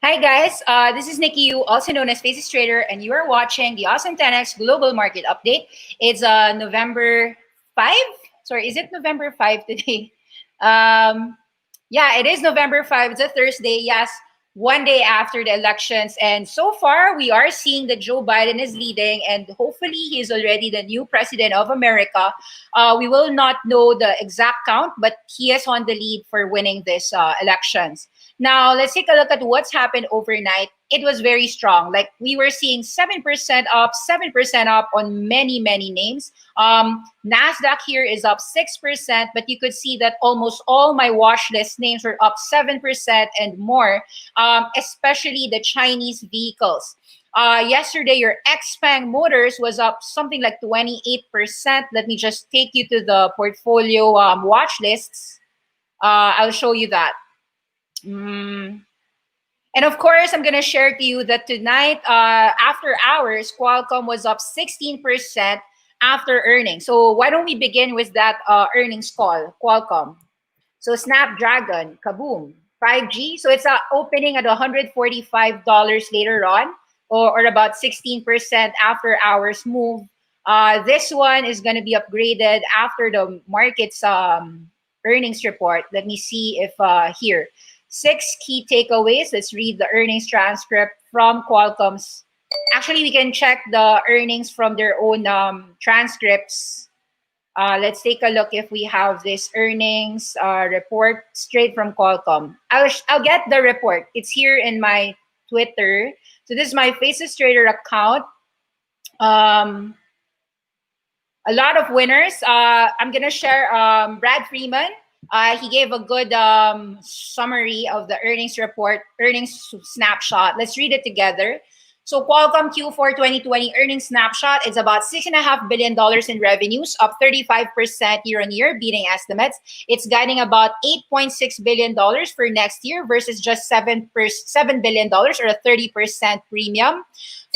Hi guys, this is Nikki, also known as Faces Trader, and you are watching the Awesome 10X Global Market Update. It's November 5? Sorry, is it November 5 today? Yeah, it is November 5. It's a Thursday. Yes, one day after the elections. And so far, we are seeing that Joe Biden is leading, and hopefully he is already the new president of America. We will not know the exact count, but he is on the lead for winning this elections. Now, let's take a look at what's happened overnight. It was very strong. Like we were seeing 7% up on many, many names. NASDAQ here is up 6%, but you could see that almost all my watch list names were up 7% and more, especially the Chinese vehicles. Yesterday, your Xpeng Motors was up something like 28%. Let me just take you to the portfolio watch lists. I'll show you that. And of course, I'm going to share to you that tonight, after hours, Qualcomm was up 16% after earnings. So why don't we begin with that earnings call, Qualcomm. So Snapdragon, kaboom, 5G. So it's opening at $145 later on, or about 16% after hours move. This one is going to be upgraded after the market's earnings report. Let me see if here. 6 key takeaways. Let's read the earnings transcript from Qualcomm's. Actually, we can check the earnings from their own transcripts. Let's take a look if we have this earnings report straight from Qualcomm. I'll get the report. It's here in my Twitter. So this is my Faces Trader account. A lot of winners. I'm going to share Brad Freeman. He gave a good summary of the earnings report, earnings snapshot. Let's read it together. So Qualcomm Q4 2020 earnings snapshot is about $6.5 billion in revenues, up 35% year-on-year, beating estimates. It's guiding about $8.6 billion for next year versus just $7 billion, or a 30% premium.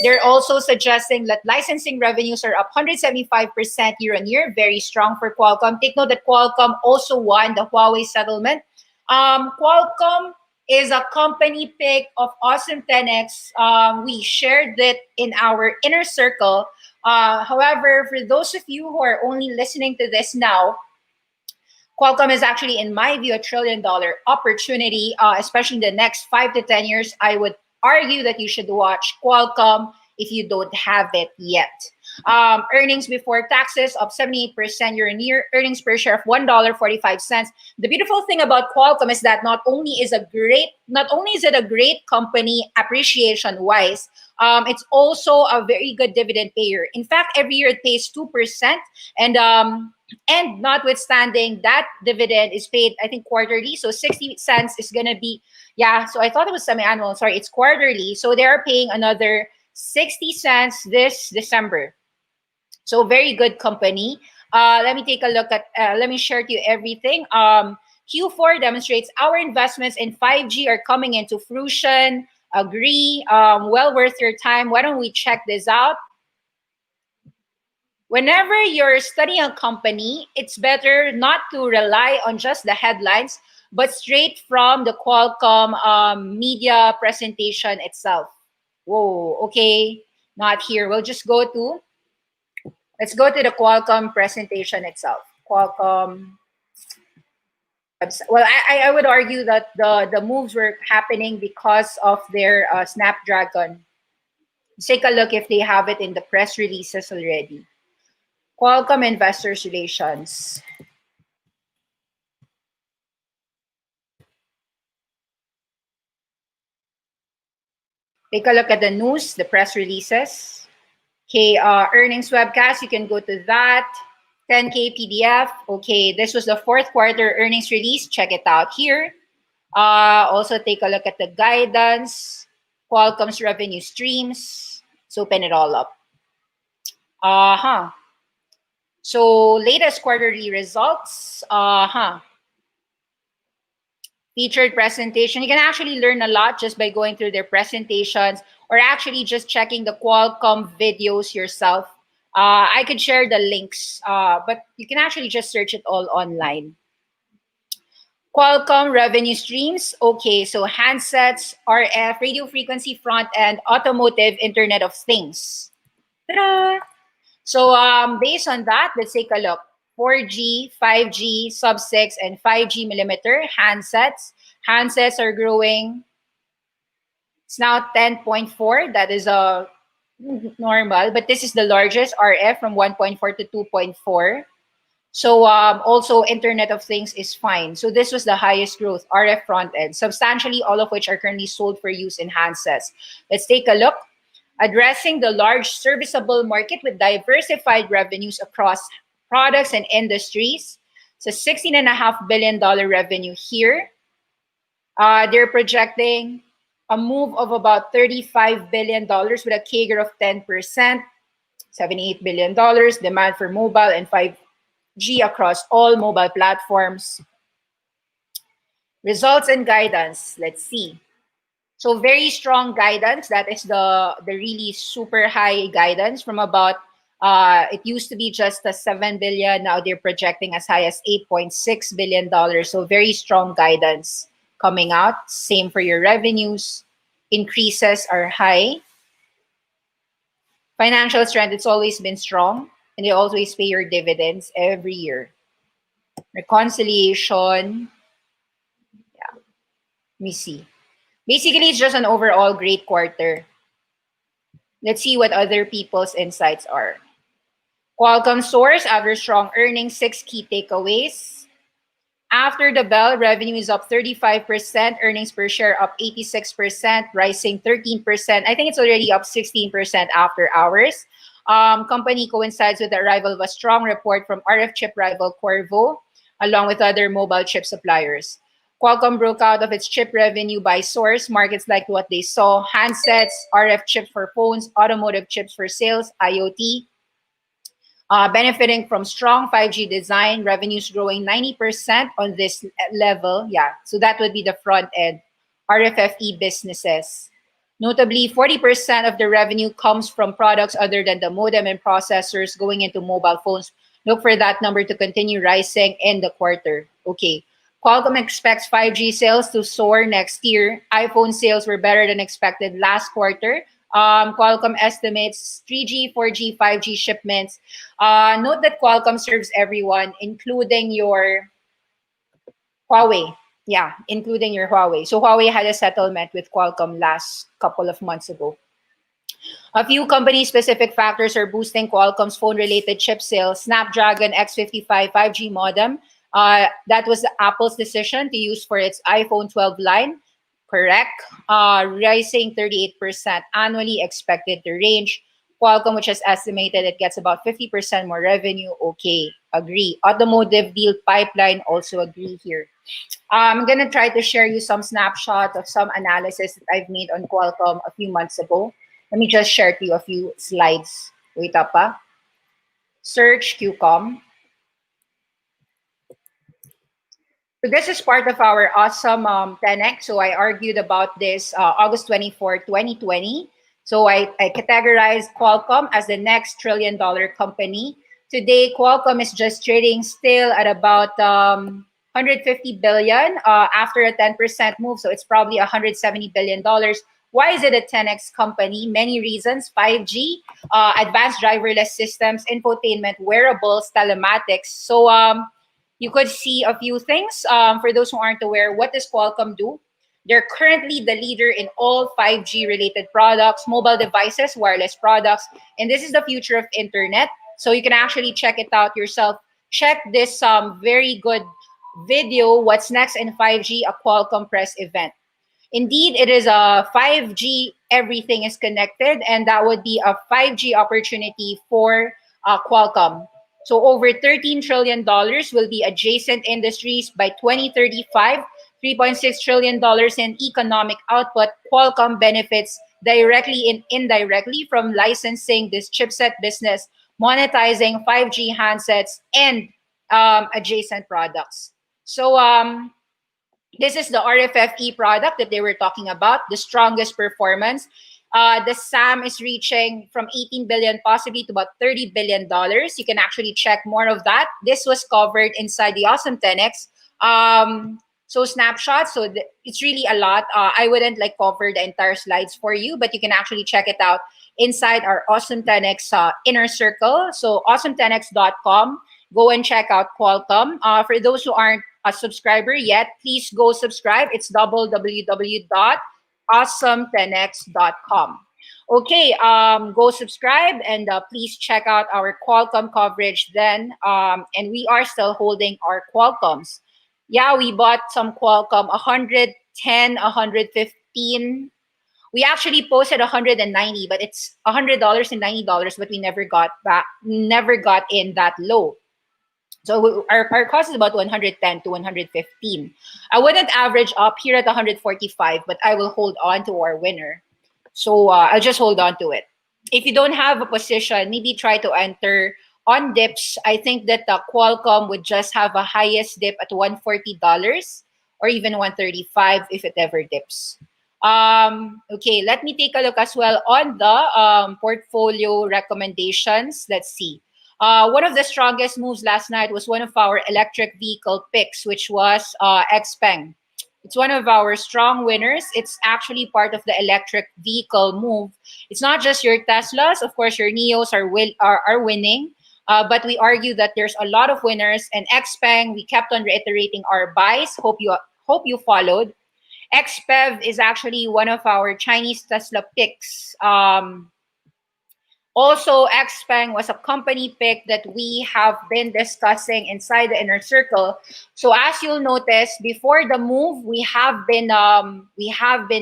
They're also suggesting that licensing revenues are up 175% year-on-year, very strong for Qualcomm. Take note that Qualcomm also won the Huawei settlement. Qualcomm is a company pick of Awesome 10X. We shared it in our inner circle. However, for those of you who are only listening to this now, Qualcomm is actually, in my view, $1 trillion opportunity, especially in the next 5 to 10 years. I would argue that you should watch Qualcomm if you don't have it yet. Earnings before taxes up 78% year-on-year, earnings per share of $1.45. The beautiful thing about Qualcomm is that not only is it a great company appreciation-wise, it's also a very good dividend payer. In fact, every year it pays 2%, and notwithstanding that dividend is paid, I think, quarterly. So 60 cents is gonna be, yeah. So I thought it was semi-annual. Sorry, it's quarterly. So they are paying another 60 cents this December. So very good company. Let me take a look at, let me share to you everything. Q4 demonstrates our investments in 5G are coming into fruition. Agree, well worth your time. Why don't we check this out? Whenever you're studying a company, it's better not to rely on just the headlines, but straight from the Qualcomm media presentation itself. Whoa, okay, not here. We'll just let's go to the Qualcomm presentation itself. Qualcomm. Well, I would argue that the moves were happening because of their Snapdragon. Let's take a look if they have it in the press releases already. Qualcomm Investor Relations. Take a look at the news, the press releases. Okay, earnings webcast, you can go to that. 10K PDF. Okay, this was the fourth quarter earnings release. Check it out here. Also take a look at the guidance, Qualcomm's revenue streams. Let's open it all up. So latest quarterly results. Featured presentation. You can actually learn a lot just by going through their presentations or actually just checking the Qualcomm videos yourself. I could share the links, but you can actually just search it all online. Qualcomm revenue streams. Okay, so handsets, RF, radio frequency front end, automotive, Internet of Things. Ta-da! So based on that, let's take a look. 4G, 5G, sub-6, and 5G millimeter handsets. Handsets are growing. It's now 10.4. That is a normal, but this is the largest RF from 1.4 to 2.4. So also Internet of Things is fine. So this was the highest growth, RF front end, substantially all of which are currently sold for use in handsets. Let's take a look. Addressing the large serviceable market with diversified revenues across products and industries. So $16.5 billion revenue here. They're projecting a move of about $35 billion with a CAGR of 10%, $78 billion, demand for mobile and 5G across all mobile platforms. Results and guidance, let's see. So very strong guidance. That is the really super high guidance from about, it used to be just a 7 billion. Now they're projecting as high as $8.6 billion. So very strong guidance coming out. Same for your revenues. Increases are high. Financial strength, it's always been strong. And they always pay your dividends every year. Reconciliation. Yeah. Let me see. Basically, it's just an overall great quarter. Let's see what other people's insights are. Qualcomm Soars, after strong earnings, 6 key takeaways. After the bell, revenue is up 35%, earnings per share up 86%, rising 13%. I think it's already up 16% after hours. Company coincides with the arrival of a strong report from RF chip rival Qorvo, along with other mobile chip suppliers. Qualcomm broke out of its chip revenue by source, markets like what they saw, handsets, RF chips for phones, automotive chips for sales, IoT, benefiting from strong 5G design, revenues growing 90% on this level. Yeah, so that would be the front end, RFFE businesses. Notably, 40% of the revenue comes from products other than the modem and processors going into mobile phones. Look for that number to continue rising in the quarter. Okay. Qualcomm expects 5G sales to soar next year. iPhone sales were better than expected last quarter. Qualcomm estimates 3G, 4G, 5G shipments. Note that Qualcomm serves everyone, including your Huawei. Yeah, including your Huawei. So Huawei had a settlement with Qualcomm last couple of months ago. A few company-specific factors are boosting Qualcomm's phone-related chip sales. Snapdragon X55 5G modem. That was Apple's decision to use for its iPhone 12 line. Correct. Rising 38% annually, expected to range. Qualcomm, which has estimated it gets about 50% more revenue. Okay, agree. Automotive deal pipeline, also agree here. I'm going to try to share you some snapshot of some analysis that I've made on Qualcomm a few months ago. Let me just share to you a few slides. Wait up. Search QCOM. So this is part of our awesome 10X. So I argued about this August 24, 2020. So I categorized Qualcomm as the next trillion-dollar company. Today, Qualcomm is just trading still at about 150 billion after a 10% move. So it's probably $170 billion. Why is it a 10X company? Many reasons. 5G, advanced driverless systems, infotainment, wearables, telematics. So you could see a few things. For those who aren't aware, what does Qualcomm do? They're currently the leader in all 5G related products, mobile devices, wireless products, and this is the future of internet. So you can actually check it out yourself. Check this very good video, What's Next in 5G, a Qualcomm press event. Indeed, it is a 5G, everything is connected, and that would be a 5G opportunity for Qualcomm. So over $13 trillion will be adjacent industries by 2035, $3.6 trillion in economic output. Qualcomm benefits directly and indirectly from licensing this chipset business, monetizing 5G handsets, and adjacent products. So this is the RFFE product that they were talking about, the strongest performance. The SAM is reaching from 18 billion possibly to about $30 billion. You can actually check more of that. This was covered inside the Awesome 10X. So snapshots, so it's really a lot. I wouldn't like cover the entire slides for you, but you can actually check it out inside our Awesome 10X inner circle. So awesome10x.com. Go and check out Qualcomm. For those who aren't a subscriber yet, please go subscribe. It's www.awesome10x.com. Okay, go subscribe and please check out our Qualcomm coverage then. And we are still holding our Qualcomms. Yeah, we bought some Qualcomm 110, 115. We actually posted 190, but it's $100 and $90, but we never got in that low. So our cost is about 110 to 115. I wouldn't average up here at 145, but I will hold on to our winner. So I'll just hold on to it. If you don't have a position, maybe try to enter on dips. I think that the Qualcomm would just have a highest dip at $140 or even 135 if it ever dips. Okay, let me take a look as well on the portfolio recommendations. Let's see. One of the strongest moves last night was one of our electric vehicle picks, which was XPeng. It's one of our strong winners. It's actually part of the electric vehicle move. It's not just your Teslas. Of course, your Neos are winning. But we argue that there's a lot of winners. And XPeng, we kept on reiterating our buys. Hope you followed. XPEV is actually one of our Chinese Tesla picks. Also, XPeng was a company pick that we have been discussing inside the inner circle. So as you'll notice, before the move, we have been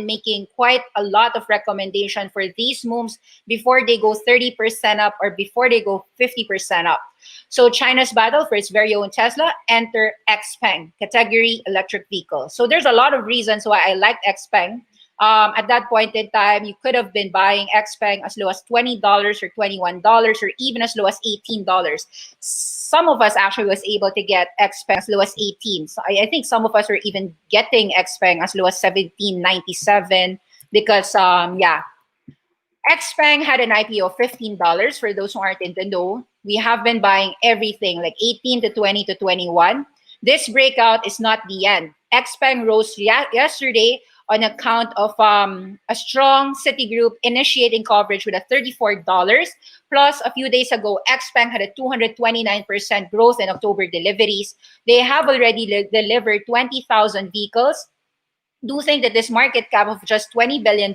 making quite a lot of recommendation for these moves before they go 30% up or before they go 50% up. So China's battle for its very own Tesla, enter XPeng, category electric vehicle. So there's a lot of reasons why I like XPeng. At that point in time, you could have been buying XPeng as low as $20 or $21 or even as low as $18. Some of us actually was able to get XPeng as low as 18. So I think some of us were even getting XPeng as low as $17.97 because, yeah. XPeng had an IPO of $15 for those who aren't in the know. We have been buying everything like 18 to 20 to 21. This breakout is not the end. XPeng rose yesterday on account of a strong Citigroup initiating coverage with a $34. Plus, a few days ago, XPeng had a 229% growth in October deliveries. They have already delivered 20,000 vehicles. Do think that this market cap of just $20 billion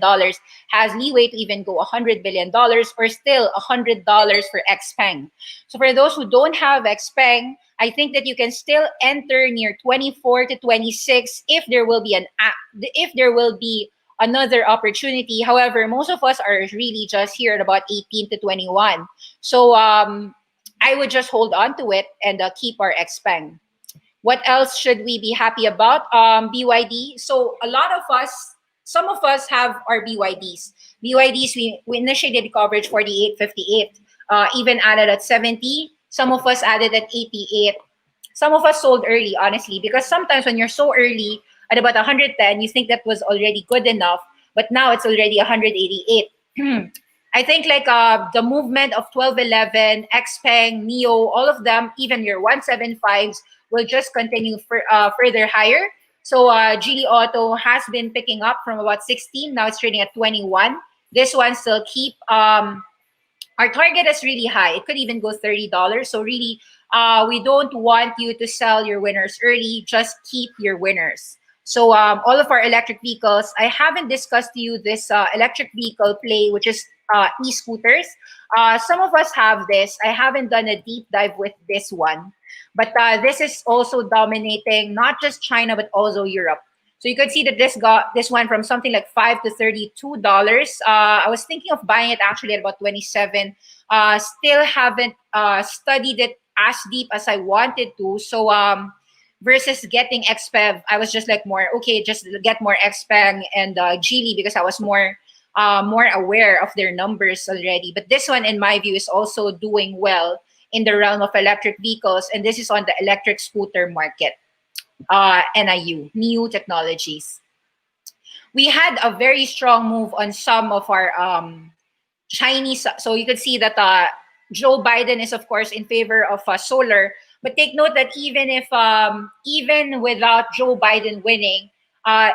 has leeway to even go $100 billion or still $100 for XPeng. So for those who don't have XPeng, I think that you can still enter near 24 to 26 if there will be another opportunity. However, most of us are really just here at about 18 to 21. So I would just hold on to it and keep our XPeng. What else should we be happy about? BYD. So some of us have our BYDs. BYDs, we initiated coverage 48.58, even added at 70. Some of us added at 88. Some of us sold early, honestly, because sometimes when you're so early at about 110, you think that was already good enough, but now it's already 188. I think like the movement of 1211, XPeng, NEO, all of them, even your 175s, will just continue further higher. So Geely Auto has been picking up from about 16. Now it's trading at 21. This one still keep. Our target is really high. It could even go $30. So really, we don't want you to sell your winners early. Just keep your winners. So all of our electric vehicles, I haven't discussed to you this electric vehicle play, which is e-scooters. Some of us have this. I haven't done a deep dive with this one. But this is also dominating not just China, but also Europe. So you could see that this went from something like $5 to $32. I was thinking of buying it actually at about 27. Still haven't studied it as deep as I wanted to. So versus getting XPEV, I was just like more, okay, just get more XPeng and Geely because I was more aware of their numbers already. But this one, in my view, is also doing well in the realm of electric vehicles, and this is on the electric scooter market. NIU, New Technologies. We had a very strong move on some of our Chinese. So you could see that Joe Biden is, of course, in favor of solar. But take note that even without Joe Biden winning,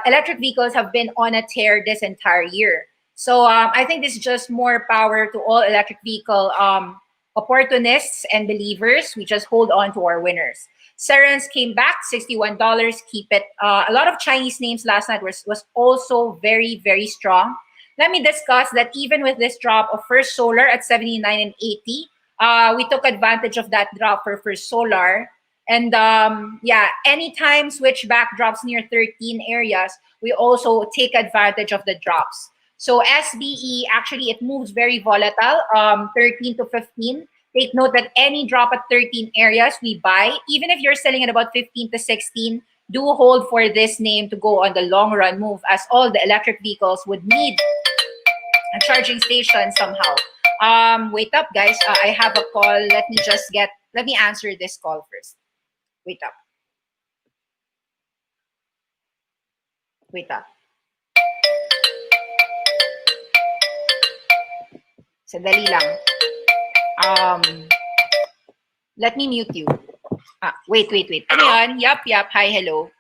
electric vehicles have been on a tear this entire year. So I think this is just more power to all electric vehicle opportunists and believers. We just hold on to our winners. Serens came back, $61. Keep it. A lot of Chinese names last night was also very, very strong. Let me discuss that even with this drop of First Solar at 79 and 80, we took advantage of that drop for First Solar. And yeah, anytime switchback drops near 13 areas, we also take advantage of the drops. So SBE, actually, it moves very volatile, 13 to 15. Take note that any drop at 13 areas, we buy. Even if you're selling at about 15 to 16, do hold for this name to go on the long run move, as all the electric vehicles would need a charging station somehow. Wait up, guys. I have a call. Let me answer this call first. Wait up. Wait up. Sandali lang. Let me mute you. Wait. Ano yan? Yup. Hi, hello.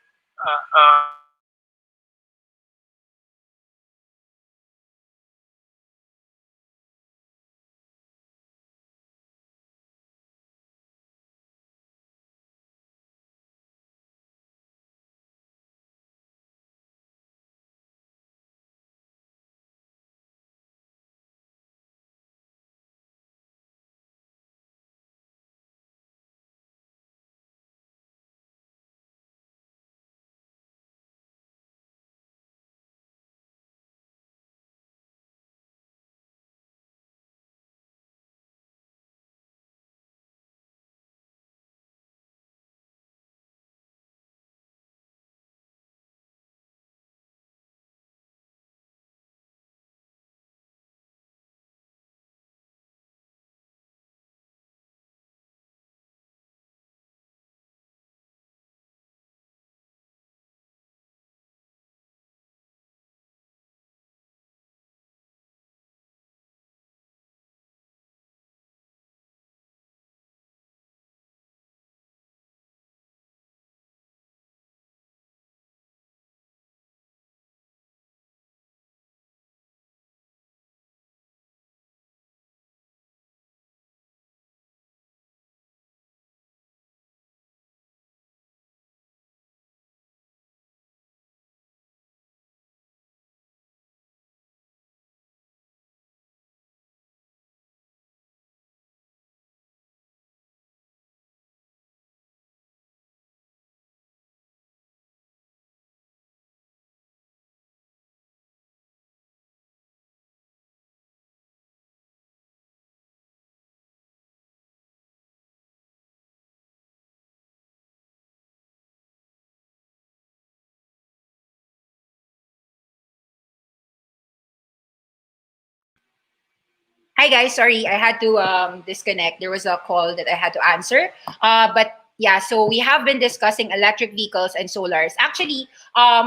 Hi guys, sorry, I had to disconnect. There was a call that I had to answer. But yeah, so we have been discussing electric vehicles and solars. Actually,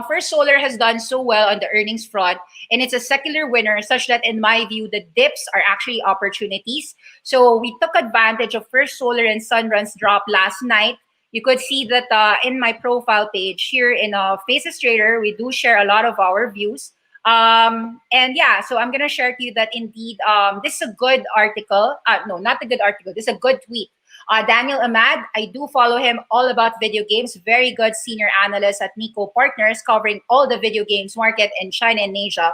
First Solar has done so well on the earnings front, and it's a secular winner, such that in my view, the dips are actually opportunities. So we took advantage of First Solar and Sunrun's drop last night. You could see that in my profile page here in Faces Trader, we do share a lot of our views. And yeah, so I'm gonna share to you that indeed this is a good article. No, not a good article. This is a good tweet. Daniel Ahmad, I do follow him, all about video games. Very good senior analyst at Nico Partners, covering all the video games market in China and Asia.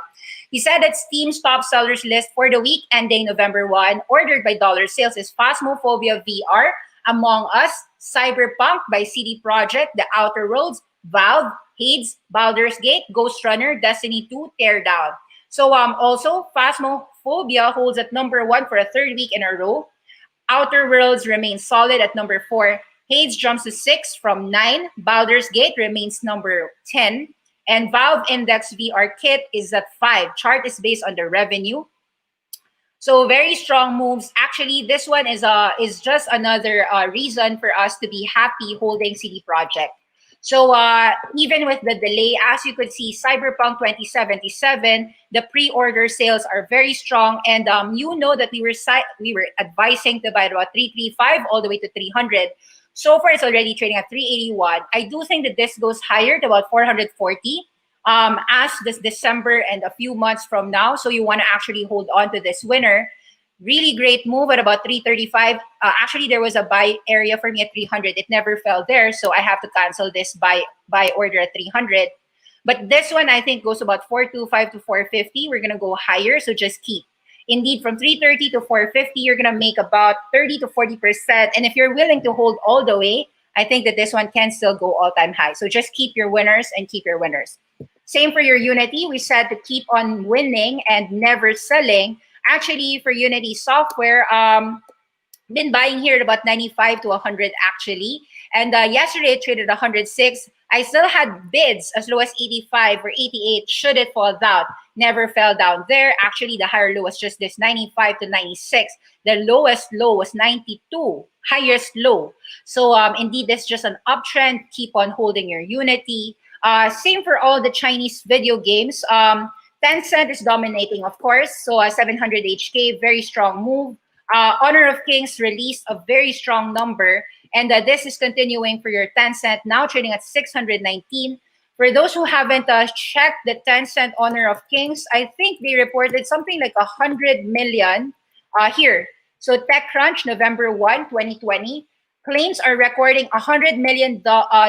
He said that Steam's top sellers list for the week ending November 1, ordered by dollar sales, is Phasmophobia VR, Among Us, Cyberpunk by CD Projekt, The Outer Worlds, Valve, Hades, Baldur's Gate, Ghost Runner, Destiny 2, Teardown. So also, Phasmophobia holds at number 1 for a third week in a row. Outer Worlds remains solid at number 4. Hades jumps to 6 from 9. Baldur's Gate remains number 10. And Valve Index VR Kit is at 5. Chart is based on the revenue. So very strong moves. Actually, this one is just another reason for us to be happy holding CD Projekt. So even with the delay, as you could see, Cyberpunk 2077, the pre-order sales are very strong, and you know that we were advising to buy about 335 all the way to 300. So far, it's already trading at 381. I do think that this goes higher to about 440 as this December and a few months from now. So you want to actually hold on to this winner. Really great move at about 335. Actually, there was a buy area for me at 300. It never fell there, so I have to cancel this buy order at 300. But this one, I think, goes about 425 to 450. We're going to go higher, so just keep. Indeed, from 330 to 450, you're going to make about 30 to 40%. And if you're willing to hold all the way, I think that this one can still go all-time high. So just keep your winners and keep your winners. Same for your Unity. We said to keep on winning and never selling. Actually, for Unity software, been buying here at about 95 to 100 actually. And yesterday it traded 106. I still had bids as low as 85 or 88 should it fall down. Never fell down there. Actually, the higher low was just this 95 to 96. The lowest low was 92, highest low. So indeed, this is just an uptrend. Keep on holding your Unity. Same for all the Chinese video games. Tencent is dominating, of course. So 700 HK, very strong move. Honor of Kings released a very strong number. And this is continuing for your Tencent, now trading at 619. For those who haven't checked the Tencent Honor of Kings, I think they reported something like 100 million here. So TechCrunch, November 1, 2020, claims are recording 100 million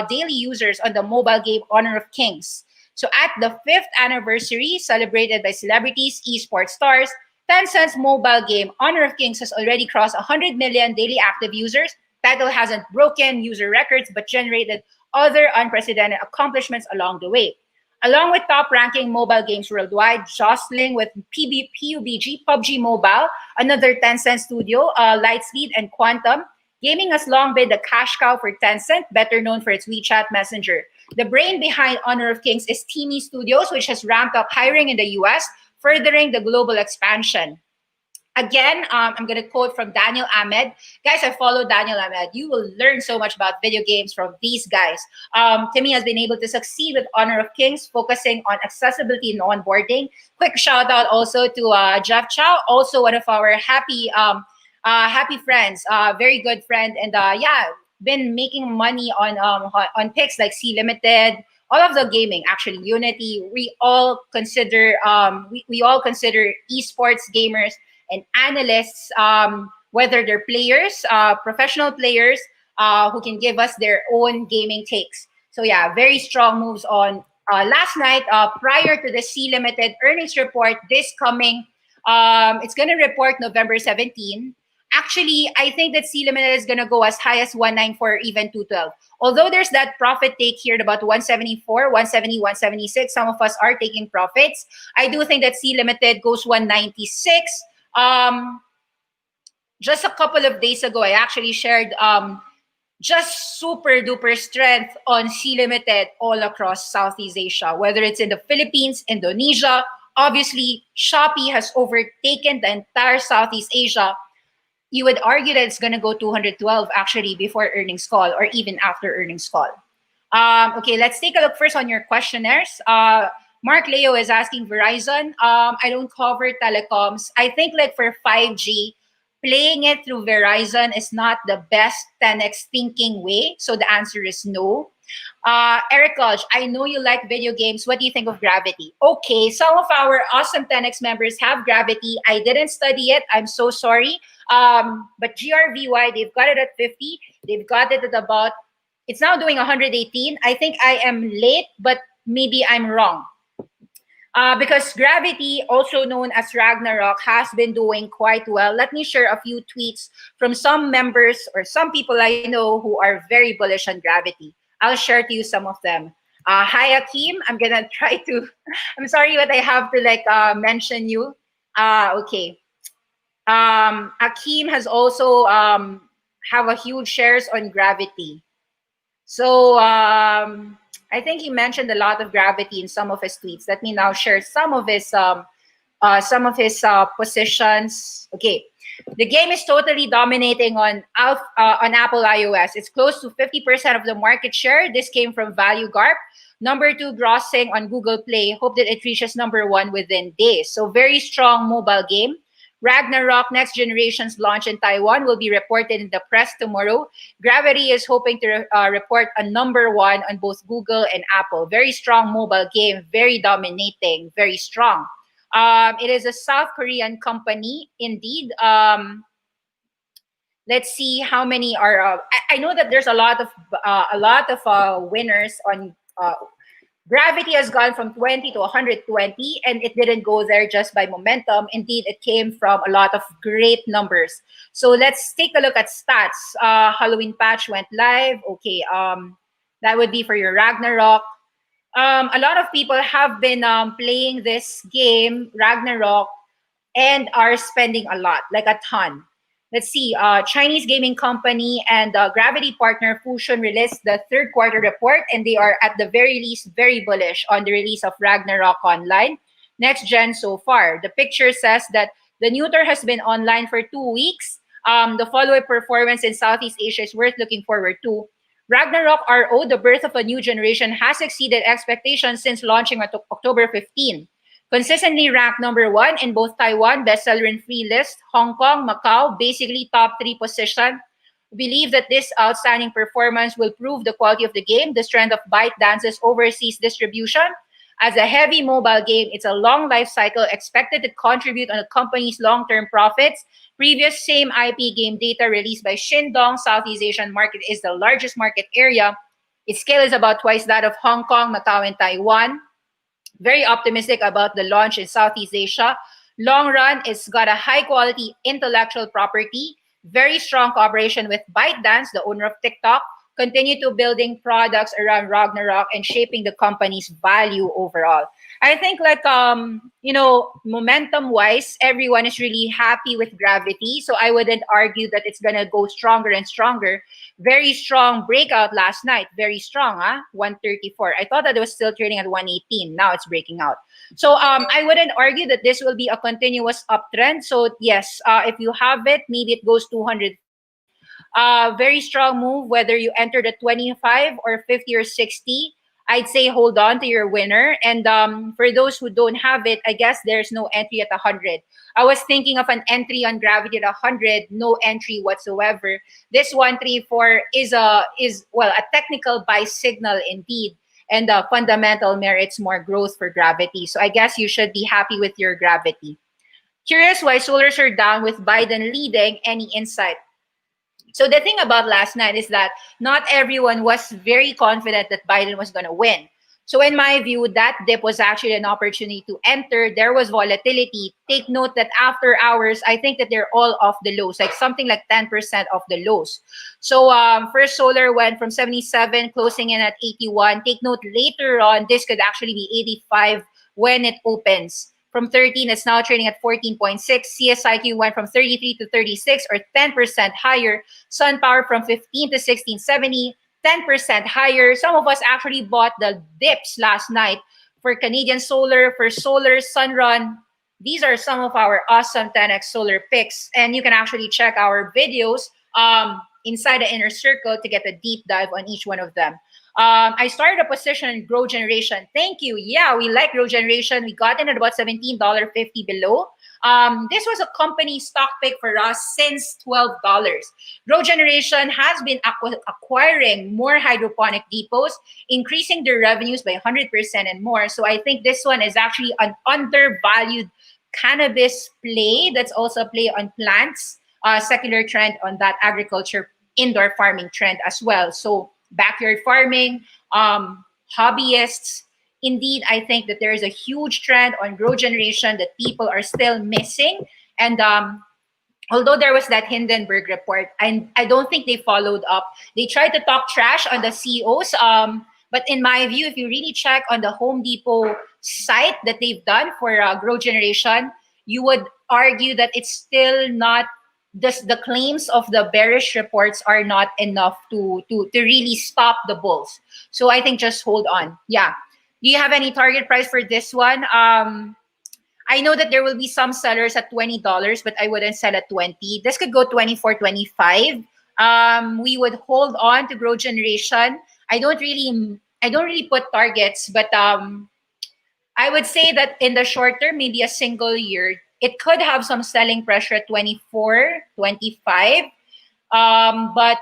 daily users on the mobile game Honor of Kings. So at the 5th anniversary, celebrated by celebrities, esports stars, Tencent's mobile game Honor of Kings has already crossed 100 million daily active users. Title hasn't broken user records, but generated other unprecedented accomplishments along the way. Along with top-ranking mobile games worldwide, jostling with PUBG Mobile, another Tencent studio, Lightspeed and Quantum, gaming has long been the cash cow for Tencent, better known for its WeChat messenger. The brain behind Honor of Kings is TiMi Studios, which has ramped up hiring in the US, furthering the global expansion. Again, I'm going to quote from Daniel Ahmed. Guys, I follow Daniel Ahmed. You will learn so much about video games from these guys. TiMi has been able to succeed with Honor of Kings, focusing on accessibility and onboarding. Quick shout out also to Jeff Chow, also one of our happy friends, very good friend. And yeah, been making money on picks like C Limited, all of the gaming, actually Unity. We all consider esports gamers and analysts, whether they're players, professional players, who can give us their own gaming takes. So yeah, very strong moves on last night, prior to the C Limited earnings report this coming. It's going to report November 17. Actually, I think that C Limited is going to go as high as 194 or even 212. Although there's that profit take here at about 174, 170, 176. Some of us are taking profits. I do think that C Limited goes 196. Just a couple of days ago, I actually shared just super duper strength on C Limited all across Southeast Asia, whether it's in the Philippines, Indonesia. Obviously, Shopee has overtaken the entire Southeast Asia. You would argue that it's going to go 212 actually before earnings call or even after earnings call. Okay, let's take a look first on your questionnaires. Mark Leo is asking Verizon. I don't cover telecoms. I think like for 5G, playing it through Verizon is not the best 10x thinking way. So the answer is no. Eric Gulch, I know you like video games. What do you think of Gravity? Okay, some of our awesome 10x members have Gravity. I didn't study it. I'm so sorry. But GRVY, they've got it at 50. They've got it at about, it's now doing 118. I think I am late, but maybe I'm wrong. Because Gravity, also known as Ragnarok, has been doing quite well. Let me share a few tweets from some members or some people I know who are very bullish on Gravity. I'll share to you some of them. Hi, Akeem. I'm going to try to, I'm sorry, but I have to like mention you. Okay. Akeem has also have a huge shares on Gravity. So I think he mentioned a lot of Gravity in some of his tweets. Let me now share some of his positions. Okay, the game is totally dominating on Apple iOS. It's close to 50% of the market share. This came from Value Garp. Number 2 grossing on Google Play. Hope that it reaches number 1 within days. So very strong mobile game. Ragnarok next generation's launch in Taiwan will be reported in the press tomorrow. Gravity is hoping to report a #1 on both Google and Apple. Very strong mobile game, very dominating, very strong. It is a South Korean company, indeed. Let's see how many are. I know that there's a lot of winners on. Gravity has gone from 20 to 120, and it didn't go there just by momentum. Indeed, it came from a lot of great numbers. So let's take a look at stats. Halloween patch went live. Okay, that would be for your Ragnarok. A lot of people have been playing this game, Ragnarok, and are spending a lot, like a ton. Let's see, Chinese gaming company and Gravity partner Fusion released the third quarter report, and they are at the very least very bullish on the release of Ragnarok Online, next gen so far. The picture says that the neuter has been online for 2 weeks. The follow-up performance in Southeast Asia is worth looking forward to. Ragnarok RO, the birth of a new generation, has exceeded expectations since launching on October 15. Consistently ranked #1 in both Taiwan bestseller and free list, Hong Kong, Macau, basically top 3 position. We believe that this outstanding performance will prove the quality of the game, the strength of ByteDance's overseas distribution. As a heavy mobile game, it's a long life cycle expected to contribute on the company's long-term profits. Previous same IP game data released by Shindong, Southeast Asian market is the largest market area. Its scale is about twice that of Hong Kong, Macau, and Taiwan. Very optimistic about the launch in Southeast Asia. Long run, it's got a high quality intellectual property, very strong cooperation with ByteDance, the owner of TikTok, continue to building products around Ragnarok and shaping the company's value overall. I think like momentum wise, everyone is really happy with Gravity. So I wouldn't argue that it's gonna go stronger and stronger. Very strong breakout last night. Very strong, 134. I thought that it was still trading at 118. Now it's breaking out. So I wouldn't argue that this will be a continuous uptrend. So yes, if you have it, maybe it goes 250. Very strong move, whether you entered at 25 or 50 or 60. I'd say hold on to your winner. And for those who don't have it, I guess there's no entry at 100. I was thinking of an entry on Gravity at 100, no entry whatsoever. This 134 is a technical buy signal indeed, and fundamental merits more growth for Gravity. So I guess you should be happy with your Gravity. Curious why Solars are down with Biden leading. Any insight? So the thing about last night is that not everyone was very confident that Biden was going to win. So in my view, that dip was actually an opportunity to enter. There was volatility. Take note that after hours, I think that they're all off the lows, like something like 10% off the lows. So first Solar went from 77, closing in at 81. Take note later on, this could actually be 85 when it opens. From 13, it's now trading at 14.6. CSIQ went from 33 to 36, or 10% higher. SunPower from 15 to 1670, 10% higher. Some of us actually bought the dips last night for Canadian Solar, for Solar, Sunrun. These are some of our awesome 10x Solar picks. And you can actually check our videos inside the inner circle to get a deep dive on each one of them. I started a position in Grow Generation. Thank you. Yeah, we like Grow Generation. We got in at about $17.50 below. This was a company stock pick for us since $12. Grow Generation has been acquiring more hydroponic depots, increasing their revenues by 100% and more. So I think this one is actually an undervalued cannabis play that's also a play on plants, secular trend on that agriculture, indoor farming trend as well. So backyard farming, hobbyists. Indeed, I think that there is a huge trend on Grow Generation that people are still missing. And although there was that Hindenburg report, I don't think they followed up. They tried to talk trash on the CEOs. But in my view, if you really check on the Home Depot site that they've done for Grow Generation, you would argue that it's still not, the claims of the bearish reports are not enough to really stop the bulls. So I think just hold on. Yeah. Do you have any target price for this one? I know that there will be some sellers at $20, but I wouldn't sell at 20. This could go 24, 25. We would hold on to Grow Generation. I don't really put targets, but I would say that in the short term, maybe a single year It could have some selling pressure at 24, 25. But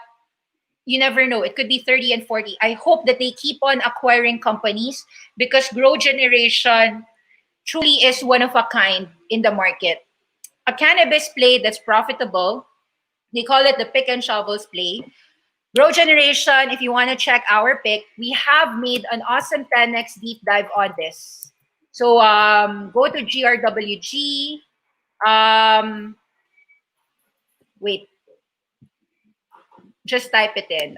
you never know. It could be 30 and 40. I hope that they keep on acquiring companies because Grow Generation truly is one of a kind in the market. A cannabis play that's profitable. They call it the pick and shovels play. Grow Generation, if you want to check our pick, we have made an awesome 10x deep dive on this. So go to GRWG. Wait, just type it in.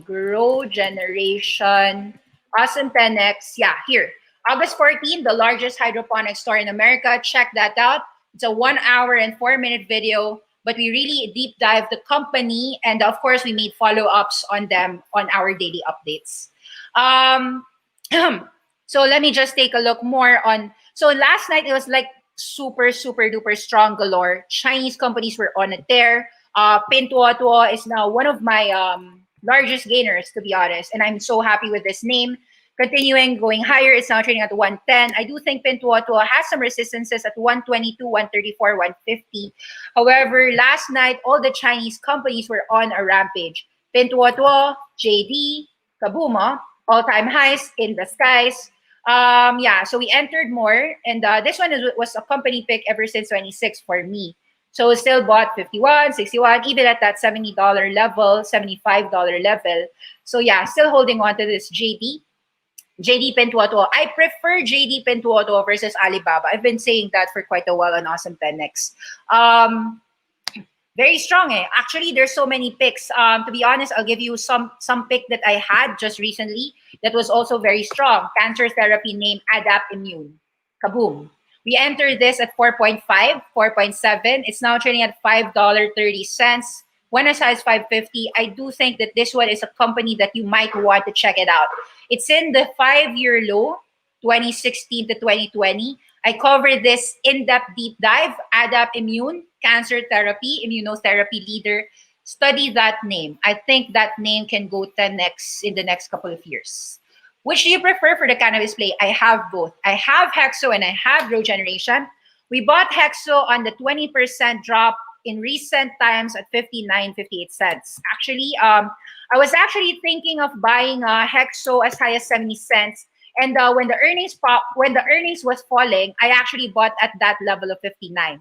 Grow Generation, awesome 10x. Yeah, here. August 14, the largest hydroponic store in America. Check that out. It's a 1 hour and 4 minute video, but we really deep dive the company. And of course, we made follow-ups on them on our daily updates. So let me just take a look more on. So last night, it was like super, super duper strong galore. Chinese companies were on a tear. Pintuotuo is now one of my largest gainers, to be honest. And I'm so happy with this name. Continuing going higher, it's now trading at 110. I do think Pintuotuo has some resistances at 122, 134, 150. However, last night, all the Chinese companies were on a rampage. Pintuotuo, JD, Kabuma, all-time highs in the skies. Yeah, so we entered more. And this one was a company pick ever since 26 for me. So still bought 51, 61, even at that $70 level, $75 level. So yeah, still holding on to this JD Pintuotuo. I prefer JD Pintuotuo versus Alibaba. I've been saying that for quite a while on Awesome 10X. Very strong eh. Actually, there's so many picks. To be honest, I'll give you some pick that I had just recently that was also very strong. Cancer therapy name Adapt Immune. Kaboom. We entered this at 4.5, 4.7. It's now trading at $5.30. When as high as 550, I do think that this one is a company that you might want to check it out. It's in the 5-year low, 2016 to 2020. I covered this in-depth deep dive, Adapt Immune, cancer therapy, immunotherapy leader. Study that name. I think that name can go 10x in the next couple of years. Which do you prefer for the cannabis play? I have both. I have Hexo and I have Grow Generation. We bought Hexo on the 20% drop in recent times at 59, 58 cents. Actually, I was actually thinking of buying Hexo as high as 70 cents. And when the earnings was falling, I actually bought at that level of 59.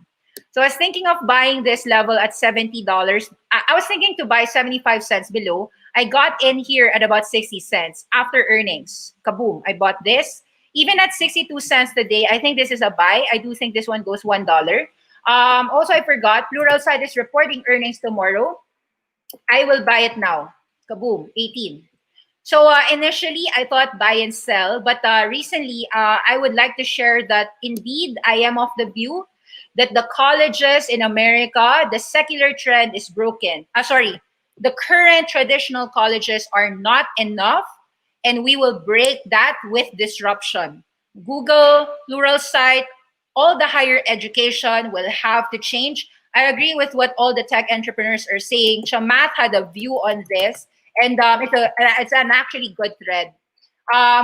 So I was thinking of buying this level at $70. I was thinking to buy 75 cents below. I got in here at about 60 cents after earnings. Kaboom, I bought this. Even at 62 cents today, I think this is a buy. I do think this one goes $1. Also, I forgot, Pluralsight is reporting earnings tomorrow. I will buy it now. Kaboom, 18. So initially, I thought buy and sell. But recently, I would like to share that indeed, I am of the view that the colleges in America, the secular trend is broken. The current traditional colleges are not enough, and we will break that with disruption. Google, Pluralsight, all the higher education will have to change. I agree with what all the tech entrepreneurs are saying. Chamath had a view on this, and it's an actually good thread.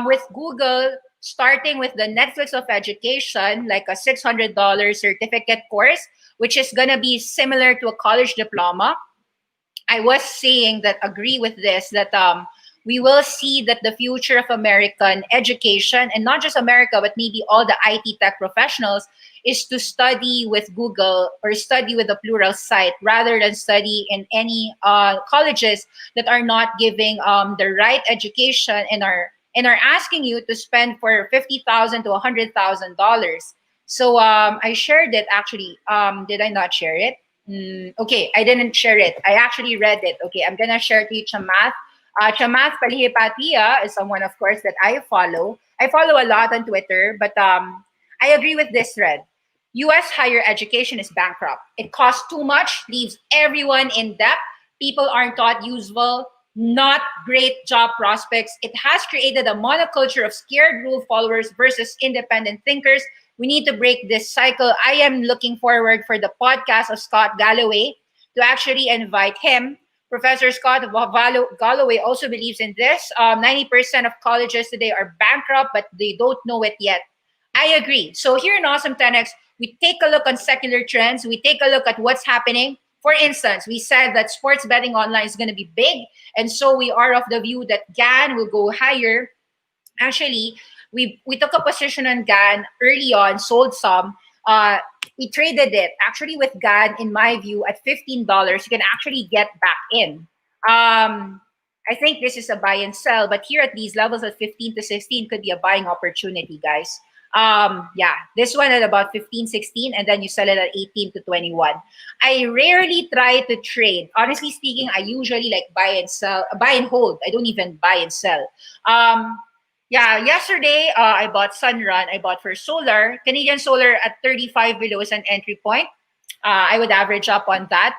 With Google, starting with the Netflix of education, like a $600 certificate course, which is going to be similar to a college diploma. I was saying that agree with this, that we will see that the future of American education, and not just America, but maybe all the IT tech professionals, is to study with Google or study with a Pluralsight rather than study in any colleges that are not giving the right education and are asking you to spend for $50,000 to $100,000. So I shared it actually. Did I not share it? Okay, I didn't share it. I actually read it. Okay, I'm gonna share it to you, Chamath. Chamath Palihipatia is someone, of course, that I follow. I follow a lot on Twitter, but I agree with this thread. U.S. higher education is bankrupt. It costs too much, leaves everyone in debt. People aren't taught useful, not great job prospects. It has created a monoculture of scared rule followers versus independent thinkers. We need to break this cycle. I am looking forward for the podcast of Scott Galloway to actually invite him. Professor Scott Galloway also believes in this. 90% of colleges today are bankrupt, but they don't know it yet. I agree. So here in Awesome 10X, we take a look on secular trends. We take a look at what's happening. For instance, we said that sports betting online is going to be big. And so we are of the view that GAN will go higher. Actually, we took a position on GAN early on, sold some. We traded it. Actually, with GAN, in my view, at $15, you can actually get back in. I think this is a buy and sell, but here at these levels at 15 to 16 could be a buying opportunity, guys. Yeah, this one at about 15, 16, and then you sell it at 18 to 21. I rarely try to trade. Honestly speaking, I usually like buy and sell, buy and hold. I don't even buy and sell. Yeah, yesterday I bought Sunrun. I bought for solar. Canadian Solar at 35 below is an entry point. I would average up on that.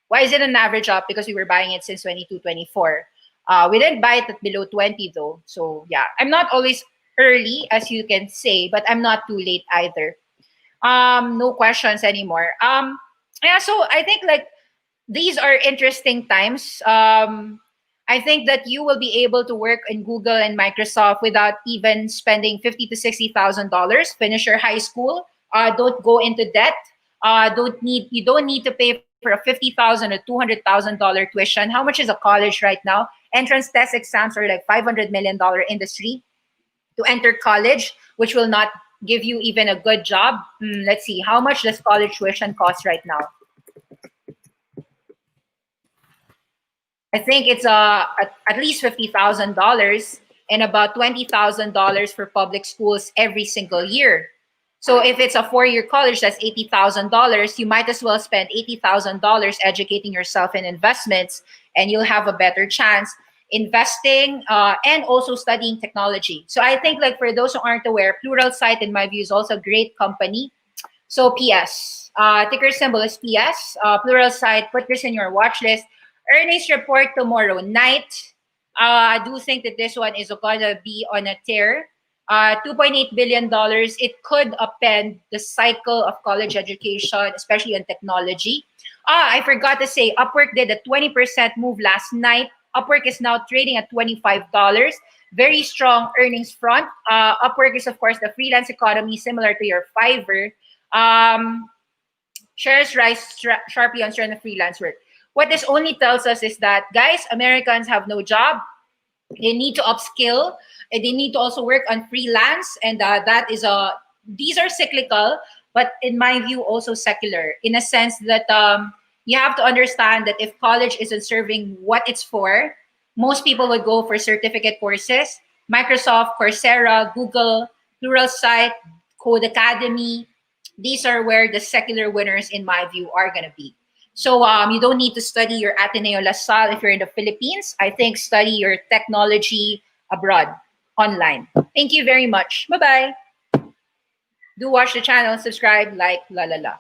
Why is it an average up? Because we were buying it since 22, 24. We didn't buy it at below 20 though. So yeah, I'm not always early, as you can say, but I'm not too late either. No questions anymore. Yeah, so I think like these are interesting times. I think that you will be able to work in Google and Microsoft without even spending $50 to $60,000. Finish your high school. Don't go into debt. You don't need to pay for a $50,000 or $200,000 tuition. How much is a college right now? Entrance test exams are like $500 million industry to enter college, which will not give you even a good job. Let's see, how much does college tuition cost right now? I think it's at least $50,000 and about $20,000 for public schools every single year. So if it's a 4-year college, that's $80,000. You might as well spend $80,000 educating yourself in investments, and you'll have a better chance investing and also studying technology. So I think like for those who aren't aware, Pluralsight in my view is also a great company. So PS, ticker symbol is PS. Pluralsight, put this in your watch list. Earnings report tomorrow night. I do think that this one is gonna be on a tear. $2.8 billion. It could upend the cycle of college education, especially in technology. I forgot to say, Upwork did a 20% move last night. Upwork is now trading at $25. Very strong earnings front. Upwork is, of course, the freelance economy, similar to your Fiverr. Shares rise sharply on certain freelance work. What this only tells us is that, guys, Americans have no job. They need to upskill, and they need to also work on freelance, and that is these are cyclical, but in my view also secular, in a sense that you have to understand that if college isn't serving what it's for, most people would go for certificate courses. Microsoft, Coursera, Google, Pluralsight, Code Academy, these are where the secular winners in my view are going to be. So you don't need to study your Ateneo LaSalle if you're in the Philippines. I think study your technology abroad, online. Thank you very much. Bye-bye. Do watch the channel, subscribe, like, la la la.